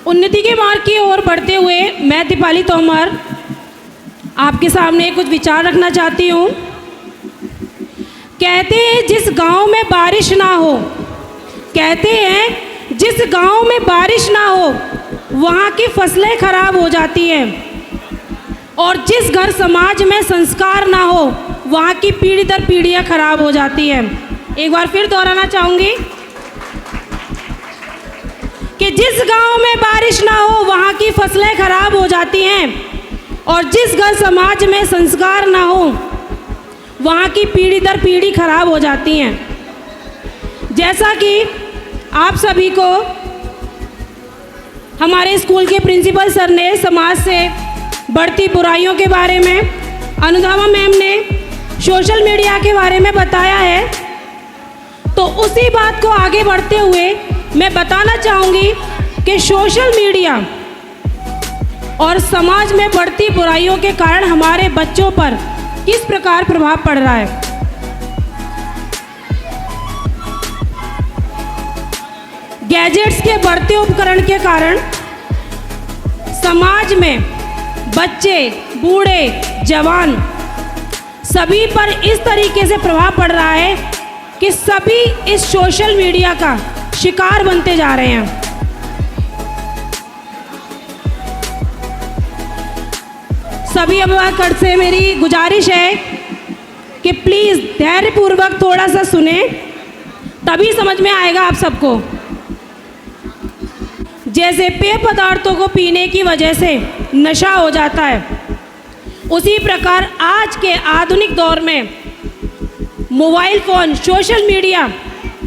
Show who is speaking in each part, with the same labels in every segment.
Speaker 1: उन्नति के मार्ग की ओर बढ़ते हुए मैं दीपाली तोमर आपके सामने कुछ विचार रखना चाहती हूँ। कहते हैं जिस गांव में बारिश ना हो, कहते हैं जिस गांव में बारिश ना हो वहाँ की फसलें खराब हो जाती हैं, और जिस घर समाज में संस्कार ना हो वहाँ की पीढ़ी दर पीढ़ियाँ खराब हो जाती हैं। एक बार फिर दोहराना चाहूँगी कि जिस गांव में बारिश ना हो वहाँ की फसलें खराब हो जाती हैं, और जिस घर समाज में संस्कार ना हो वहाँ की पीढ़ी दर पीढ़ी खराब हो जाती हैं। जैसा कि आप सभी को हमारे स्कूल के प्रिंसिपल सर ने समाज से बढ़ती बुराइयों के बारे में, अनुधामा मैम ने सोशल मीडिया के बारे में बताया है, तो उसी बात को आगे बढ़ते हुए मैं बताना चाहूँगी कि सोशल मीडिया और समाज में बढ़ती बुराइयों के कारण हमारे बच्चों पर किस प्रकार प्रभाव पड़ रहा है। गैजेट्स के बढ़ते उपकरण के कारण समाज में बच्चे, बूढ़े, जवान सभी पर इस तरीके से प्रभाव पड़ रहा है कि सभी इस सोशल मीडिया का शिकार बनते जा रहे हैं। सभी अभिभावक से मेरी गुजारिश है कि प्लीज़ धैर्यपूर्वक थोड़ा सा सुने, तभी समझ में आएगा आप सबको। जैसे पेय पदार्थों को पीने की वजह से नशा हो जाता है, उसी प्रकार आज के आधुनिक दौर में मोबाइल फ़ोन, सोशल मीडिया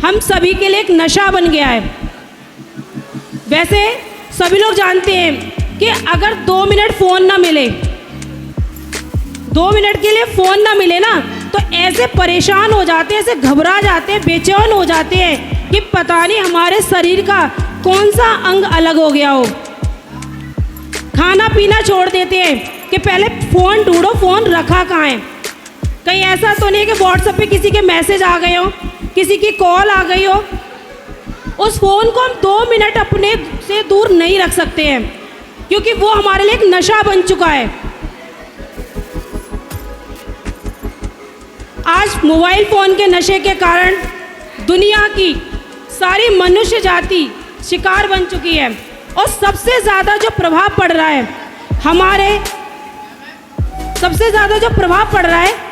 Speaker 1: हम सभी के लिए एक नशा बन गया है। वैसे सभी लोग जानते हैं कि अगर 2 मिनट फ़ोन ना मिले, 2 मिनट के लिए फ़ोन ना मिले ना, तो ऐसे परेशान हो जाते हैं, ऐसे घबरा जाते हैं, बेचैन हो जाते हैं कि पता नहीं हमारे शरीर का कौन सा अंग अलग हो गया हो। खाना पीना छोड़ देते हैं कि पहले फ़ोन ढूंढो, फ़ोन रखा कहाँ है। कहीं ऐसा तो नहीं है कि व्हाट्सएप पे किसी के मैसेज आ गए हो, किसी की कॉल आ गई हो। उस फ़ोन को हम 2 मिनट अपने से दूर नहीं रख सकते हैं, क्योंकि वो हमारे लिए एक नशा बन चुका है। आज मोबाइल फ़ोन के नशे के कारण दुनिया की सारी मनुष्य जाति शिकार बन चुकी है, और सबसे ज़्यादा जो प्रभाव पड़ रहा है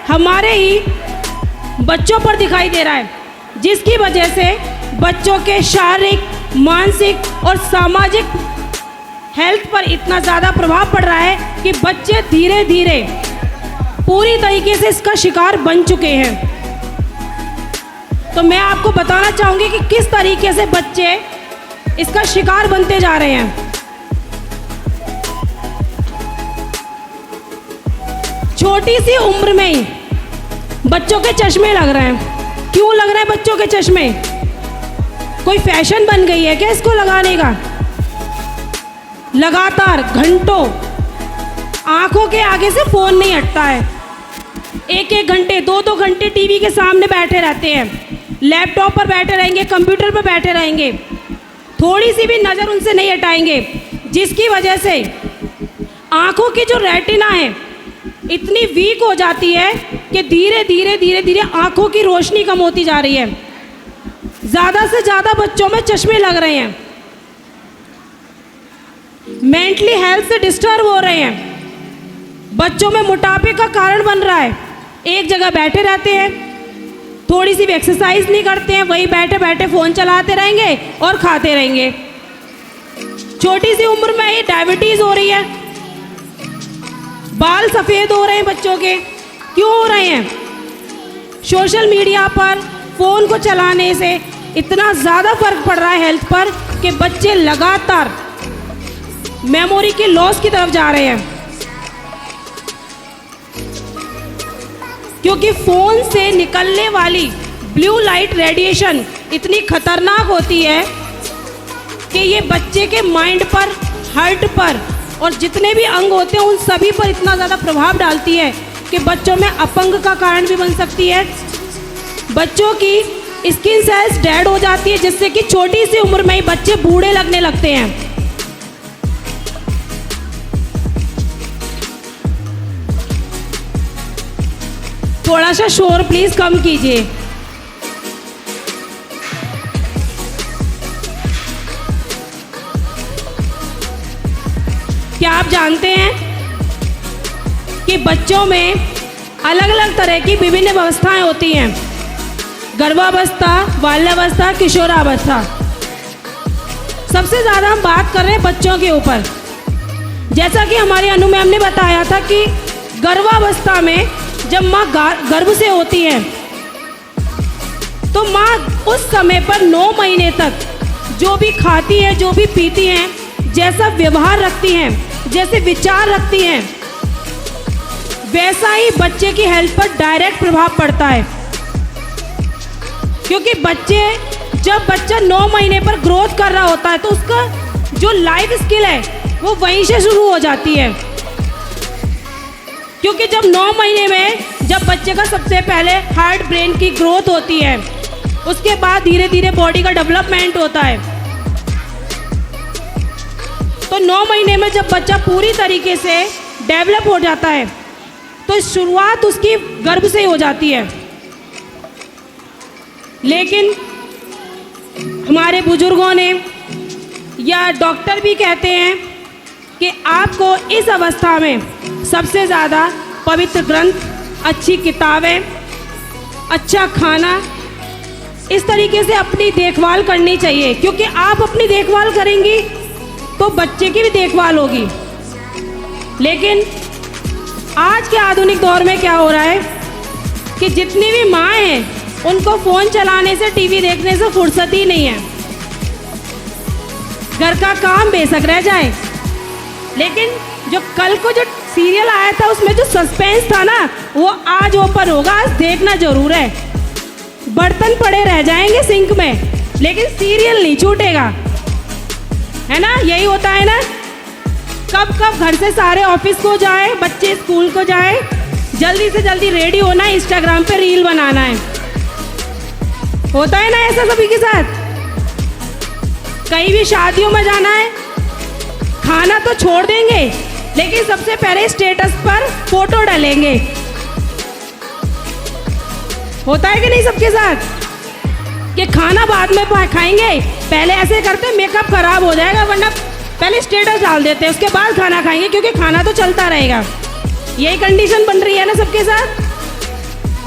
Speaker 1: हमारे ही बच्चों पर दिखाई दे रहा है, जिसकी वजह से बच्चों के शारीरिक, मानसिक और सामाजिक हेल्थ पर इतना ज़्यादा प्रभाव पड़ रहा है कि बच्चे धीरे धीरे पूरी तरीके से इसका शिकार बन चुके हैं। तो मैं आपको बताना चाहूँगी कि किस तरीके से बच्चे इसका शिकार बनते जा रहे हैं। छोटी सी उम्र में ही बच्चों के चश्मे लग रहे हैं। क्यों लग रहे हैं बच्चों के चश्मे? कोई फैशन बन गई है क्या इसको लगाने का? लगातार घंटों आंखों के आगे से फ़ोन नहीं हटता है। 1-1 घंटे, 2-2 घंटे टीवी के सामने बैठे रहते हैं, लैपटॉप पर बैठे रहेंगे, कंप्यूटर पर बैठे रहेंगे, थोड़ी सी भी नज़र उनसे नहीं हटाएंगे, जिसकी वजह से आँखों की जो रेटिना है इतनी वीक हो जाती है कि धीरे धीरे आँखों की रोशनी कम होती जा रही है। ज़्यादा से ज़्यादा बच्चों में चश्मे लग रहे हैं, मेंटली हेल्थ से डिस्टर्ब हो रहे हैं, बच्चों में मोटापे का कारण बन रहा है। एक जगह बैठे रहते हैं, थोड़ी सी भी एक्सरसाइज नहीं करते हैं, वहीं बैठे बैठे फ़ोन चलाते रहेंगे और खाते रहेंगे। छोटी सी उम्र में ही डायबिटीज़ हो रही है, बाल सफ़ेद हो रहे हैं बच्चों के। क्यों हो रहे हैं? सोशल मीडिया पर फ़ोन को चलाने से इतना ज़्यादा फ़र्क पड़ रहा है हेल्थ पर कि बच्चे लगातार मेमोरी के लॉस की तरफ जा रहे हैं, क्योंकि फ़ोन से निकलने वाली ब्लू लाइट रेडिएशन इतनी खतरनाक होती है कि ये बच्चे के माइंड पर, हार्ट पर और जितने भी अंग होते हैं उन सभी पर इतना ज़्यादा प्रभाव डालती है कि बच्चों में अपंग का कारण भी बन सकती है। बच्चों की स्किन सेल्स डेड हो जाती है, जिससे कि छोटी सी उम्र में ही बच्चे बूढ़े लगने लगते हैं। थोड़ा सा शोर प्लीज़ कम कीजिए। क्या आप जानते हैं कि बच्चों में अलग अलग तरह की विभिन्न अवस्थाएं होती हैं? गर्भावस्था, बाल्यावस्था, किशोरावस्था। सबसे ज़्यादा हम बात कर रहे हैं बच्चों के ऊपर। जैसा कि हमारी अनु मैम ने बताया था कि गर्भावस्था में जब माँ गर्भ से होती है तो माँ उस समय पर 9 महीने तक जो भी खाती है, जो भी पीती हैं, जैसा व्यवहार रखती हैं, जैसे विचार रखती हैं, वैसा ही बच्चे की हेल्थ पर डायरेक्ट प्रभाव पड़ता है। क्योंकि जब बच्चा 9 महीने पर ग्रोथ कर रहा होता है तो उसका जो लाइफ स्किल है वो वहीं से शुरू हो जाती है। क्योंकि जब 9 महीने में जब बच्चे का सबसे पहले हार्ट ब्रेन की ग्रोथ होती है, उसके बाद धीरे धीरे बॉडी का डेवलपमेंट होता है। तो 9 महीने में जब बच्चा पूरी तरीके से डेवलप हो जाता है तो शुरुआत उसकी गर्भ से ही हो जाती है। लेकिन हमारे बुजुर्गों ने या डॉक्टर भी कहते हैं कि आपको इस अवस्था में सबसे ज़्यादा पवित्र ग्रंथ, अच्छी किताबें, अच्छा खाना, इस तरीके से अपनी देखभाल करनी चाहिए। क्योंकि आप अपनी देखभाल करेंगी तो बच्चे की भी देखभाल होगी। लेकिन आज के आधुनिक दौर में क्या हो रहा है कि जितनी भी माएँ हैं उनको फ़ोन चलाने से, टीवी देखने से फुर्सत ही नहीं है। घर का काम बेशक रह जाए, लेकिन जो कल को जो सीरियल आया था उसमें जो सस्पेंस था ना, वो आज ओपन होगा, आज देखना जरूर है। बर्तन पड़े रह जाएंगे सिंक में, लेकिन सीरियल नहीं छूटेगा, है ना? यही होता है ना। कब घर से सारे ऑफिस को जाए, बच्चे स्कूल को जाए, जल्दी से जल्दी रेडी होना है, इंस्टाग्राम पे रील बनाना है। होता है ना ऐसा सभी के साथ। कहीं भी शादियों में जाना है, खाना तो छोड़ देंगे, लेकिन सबसे पहले स्टेटस पर फोटो डालेंगे। होता है कि नहीं सबके साथ कि खाना बाद में खाएंगे, पहले ऐसे करते मेकअप खराब हो जाएगा, वरना पहले स्टेटस डाल देते हैं, उसके बाद खाना खाएंगे, क्योंकि खाना तो चलता रहेगा। यही कंडीशन बन रही है ना सबके साथ।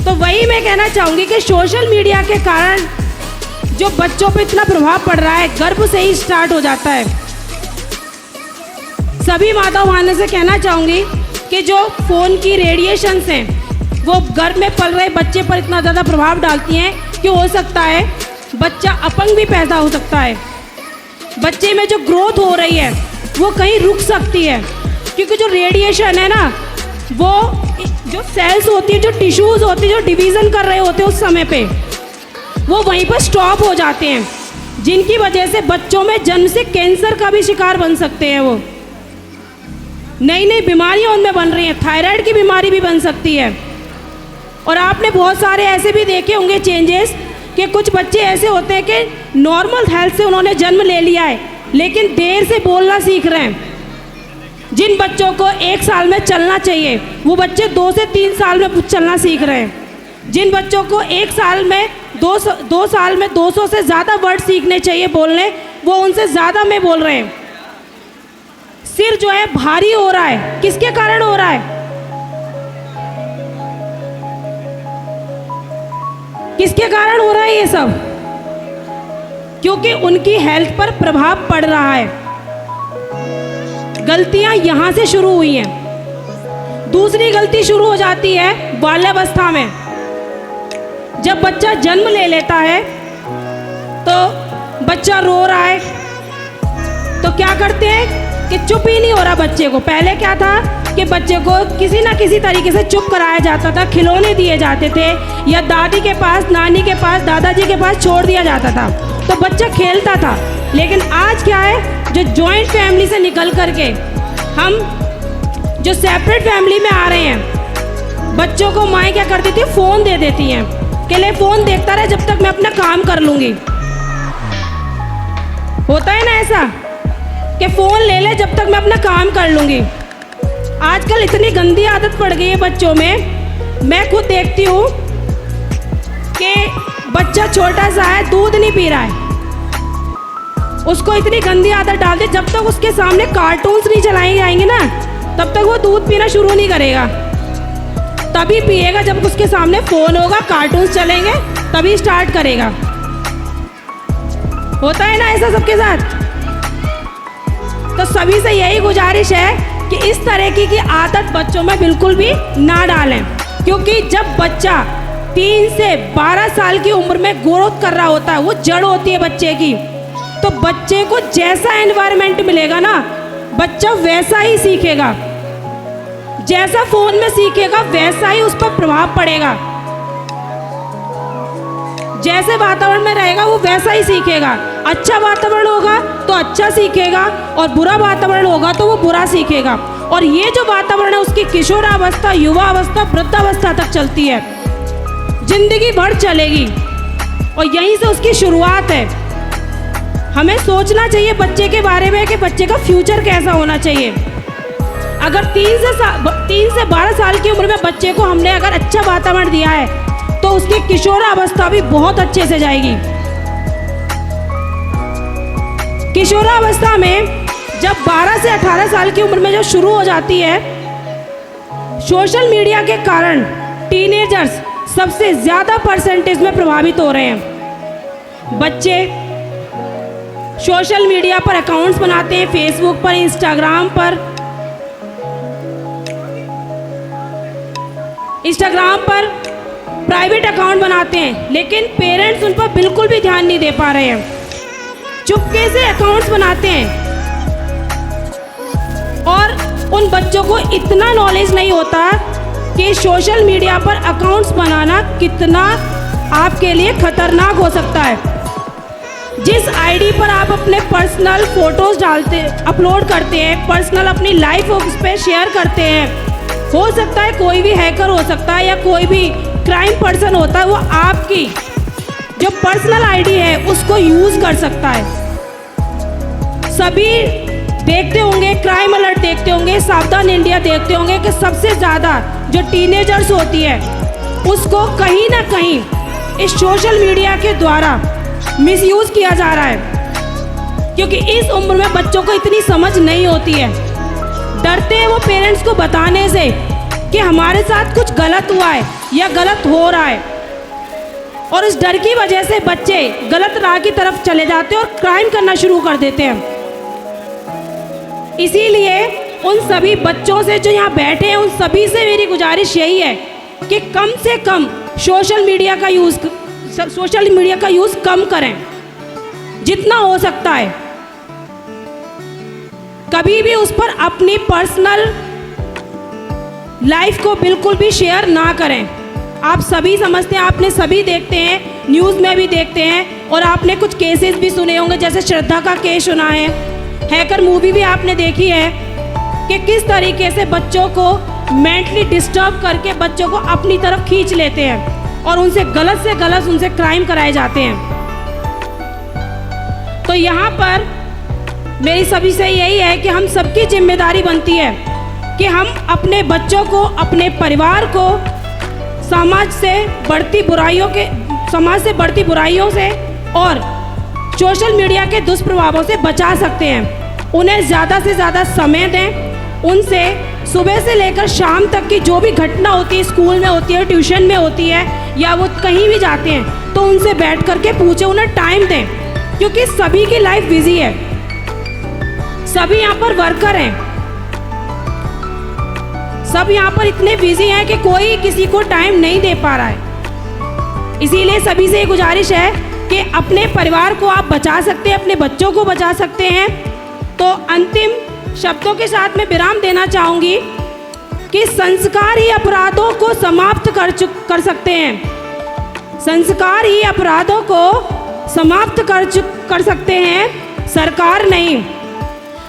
Speaker 1: तो वही मैं कहना चाहूँगी कि सोशल मीडिया के कारण जो बच्चों पे इतना प्रभाव पड़ रहा है, गर्भ से ही स्टार्ट हो जाता है। सभी माताओं बहनों से कहना चाहूँगी कि जो फ़ोन की रेडिएशंस हैं वो गर्भ में पल रहे बच्चे पर इतना ज़्यादा प्रभाव डालती हैं कि हो सकता है बच्चा अपंग भी पैदा हो सकता है। बच्चे में जो ग्रोथ हो रही है वो कहीं रुक सकती है, क्योंकि जो रेडिएशन है ना, वो जो सेल्स होती है, जो टिश्यूज़ होती है, जो डिवीज़न कर रहे होते हैं उस समय पे, वो वहीं पर स्टॉप हो जाते हैं, जिनकी वजह से बच्चों में जन्म से कैंसर का भी शिकार बन सकते हैं। वो नई नई बीमारियां उनमें बन रही हैं, थायराइड की बीमारी भी बन सकती है। और आपने बहुत सारे ऐसे भी देखे होंगे चेंजेस कि कुछ बच्चे ऐसे होते हैं कि नॉर्मल हेल्थ से उन्होंने जन्म ले लिया है, लेकिन देर से बोलना सीख रहे हैं। जिन बच्चों को 1 साल में चलना चाहिए, वो बच्चे 2 से 3 साल में चलना सीख रहे हैं। जिन बच्चों को 1 साल में 2 साल में 200 से ज़्यादा वर्ड सीखने चाहिए बोलने, वो उनसे ज़्यादा में बोल रहे हैं। सिर जो है भारी हो रहा है, किसके कारण हो रहा है? किसके कारण हो रहा है ये सब? क्योंकि उनकी हेल्थ पर प्रभाव पड़ रहा है। गलतियां यहां से शुरू हुई हैं। दूसरी गलती शुरू हो जाती है बाल्यावस्था में। जब बच्चा जन्म ले लेता है तो बच्चा रो रहा है, तो क्या करते हैं कि चुप ही नहीं हो रहा बच्चे को। पहले क्या था कि बच्चे को किसी ना किसी तरीके से चुप कराया जाता था, खिलौने दिए जाते थे, या दादी के पास, नानी के पास, दादाजी के पास छोड़ दिया जाता था, तो बच्चा खेलता था। लेकिन आज क्या है, जो जॉइंट फैमिली से निकल करके हम जो सेपरेट फैमिली में आ रहे हैं, बच्चों को माएँ क्या करती थी, फ़ोन दे देती हैं कि ले फ़ोन देखता रहे जब तक मैं अपना काम कर लूँगी। होता है ना ऐसा कि फ़ोन ले ले जब तक मैं अपना काम कर लूँगी। आजकल इतनी गंदी आदत पड़ गई है बच्चों में, मैं खुद देखती हूँ कि बच्चा छोटा सा है, दूध नहीं पी रहा है, उसको इतनी गंदी आदत डाल दे, जब तक उसके सामने कार्टून्स नहीं चलाए जाएंगे ना, तब तक वो दूध पीना शुरू नहीं करेगा। तभी पिएगा जब उसके सामने फ़ोन होगा, कार्टून्स चलेंगे, तभी स्टार्ट करेगा। होता है ना ऐसा सबके साथ। तो सभी से यही गुजारिश है कि इस तरह की आदत बच्चों में बिल्कुल भी ना डालें, क्योंकि जब बच्चा 3 से 12 साल की उम्र में ग्रोथ कर रहा होता है, वो जड़ होती है बच्चे की, तो बच्चे को जैसा एनवायरनमेंट मिलेगा ना, बच्चा वैसा ही सीखेगा। जैसा फ़ोन में सीखेगा वैसा ही उस पर प्रभाव पड़ेगा। जैसे वातावरण में रहेगा वो वैसा ही सीखेगा। अच्छा वातावरण होगा तो अच्छा सीखेगा, और बुरा वातावरण होगा तो वो बुरा सीखेगा। और ये जो वातावरण है उसकी किशोरावस्था, युवावस्था, वृद्धावस्था तक चलती है, जिंदगी भर चलेगी, और यहीं से उसकी शुरुआत है। हमें सोचना चाहिए बच्चे के बारे में कि बच्चे का फ्यूचर कैसा होना चाहिए। अगर 3 से 12 साल की उम्र में बच्चे को हमने अगर अच्छा वातावरण दिया है तो उसकी किशोरावस्था भी बहुत अच्छे से जाएगी। किशोरावस्था में जब 12 से 18 साल की उम्र में जो शुरू हो जाती है, सोशल मीडिया के कारण टीनेजर्स सबसे ज़्यादा परसेंटेज में प्रभावित हो रहे हैं। बच्चे सोशल मीडिया पर अकाउंट्स बनाते हैं, फेसबुक पर, इंस्टाग्राम पर प्राइवेट अकाउंट बनाते हैं, लेकिन पेरेंट्स उन पर बिल्कुल भी ध्यान नहीं दे पा रहे हैं। चुपके से अकाउंट्स बनाते हैं, और उन बच्चों को इतना नॉलेज नहीं होता कि सोशल मीडिया पर अकाउंट्स बनाना कितना आपके लिए खतरनाक हो सकता है। जिस आईडी पर आप अपने पर्सनल फोटोज़ अपलोड करते हैं, पर्सनल अपनी लाइफ उस पर शेयर करते हैं, हो सकता है कोई भी हैकर हो सकता है या कोई भी क्राइम पर्सन होता है, वो आपकी जो पर्सनल आईडी है उसको यूज़ कर सकता है। सभी देखते होंगे, क्राइम अलर्ट देखते होंगे, सावधान इंडिया देखते होंगे कि सबसे ज़्यादा जो टीनेजर्स होती है उसको कहीं ना कहीं इस सोशल मीडिया के द्वारा मिसयूज़ किया जा रहा है, क्योंकि इस उम्र में बच्चों को इतनी समझ नहीं होती है। डरते हैं वो पेरेंट्स को बताने से कि हमारे साथ कुछ गलत हुआ है या गलत हो रहा है, और इस डर की वजह से बच्चे गलत राह की तरफ चले जाते हैं और क्राइम करना शुरू कर देते हैं। इसीलिए उन सभी बच्चों से जो यहाँ बैठे हैं, उन सभी से मेरी गुजारिश यही है कि कम से कम सोशल मीडिया का यूज़ कम करें, जितना हो सकता है। कभी भी उस पर अपनी पर्सनल लाइफ को बिल्कुल भी शेयर ना करें। आप सभी समझते हैं, आपने सभी देखते हैं, न्यूज़ में भी देखते हैं, और आपने कुछ केसेस भी सुने होंगे, जैसे श्रद्धा का केस सुना है, हैकर मूवी भी आपने देखी है कि किस तरीके से बच्चों को मेंटली डिस्टर्ब करके बच्चों को अपनी तरफ खींच लेते हैं और उनसे गलत से गलत उनसे क्राइम कराए जाते हैं। तो यहाँ पर मेरी सभी से यही है कि हम सबकी जिम्मेदारी बनती है कि हम अपने बच्चों को, अपने परिवार को समाज से बढ़ती बुराइयों से और सोशल मीडिया के दुष्प्रभावों से बचा सकते हैं। उन्हें ज़्यादा से ज़्यादा समय दें, उनसे सुबह से लेकर शाम तक की जो भी घटना होती है, स्कूल में होती है, ट्यूशन में होती है, या वो कहीं भी जाते हैं, तो उनसे बैठ कर के पूछें, उन्हें टाइम दें, क्योंकि सभी की लाइफ बिजी है, सभी यहाँ पर वर्कर हैं, सब यहाँ पर इतने बिजी हैं कि कोई किसी को टाइम नहीं दे पा रहा है। इसीलिए सभी से ये गुजारिश है कि अपने परिवार को आप बचा सकते हैं, अपने बच्चों को बचा सकते हैं। तो अंतिम शब्दों के साथ मैं विराम देना चाहूँगी कि संस्कार ही अपराधों को समाप्त कर सकते हैं। संस्कार ही अपराधों को समाप्त कर सकते हैं, सरकार नहीं।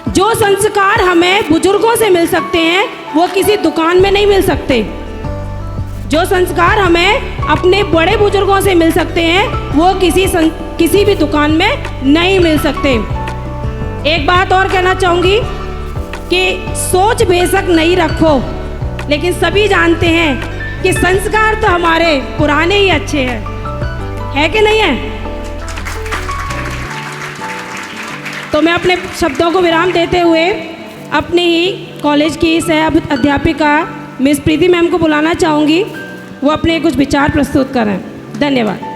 Speaker 1: जो संस्कार हमें बुजुर्गों से मिल सकते हैं वो किसी दुकान में नहीं मिल सकते। जो संस्कार हमें अपने बड़े बुजुर्गों से मिल सकते हैं वो किसी भी दुकान में नहीं मिल सकते। एक बात और कहना चाहूँगी कि सोच बेशक नहीं रखो, लेकिन सभी जानते हैं कि संस्कार तो हमारे पुराने ही अच्छे हैं, है कि नहीं है? तो मैं अपने शब्दों को विराम देते हुए अपनी ही कॉलेज की सह अध्यापिका मिस प्रीति मैम को बुलाना चाहूँगी, वो अपने कुछ विचार प्रस्तुत करें। धन्यवाद।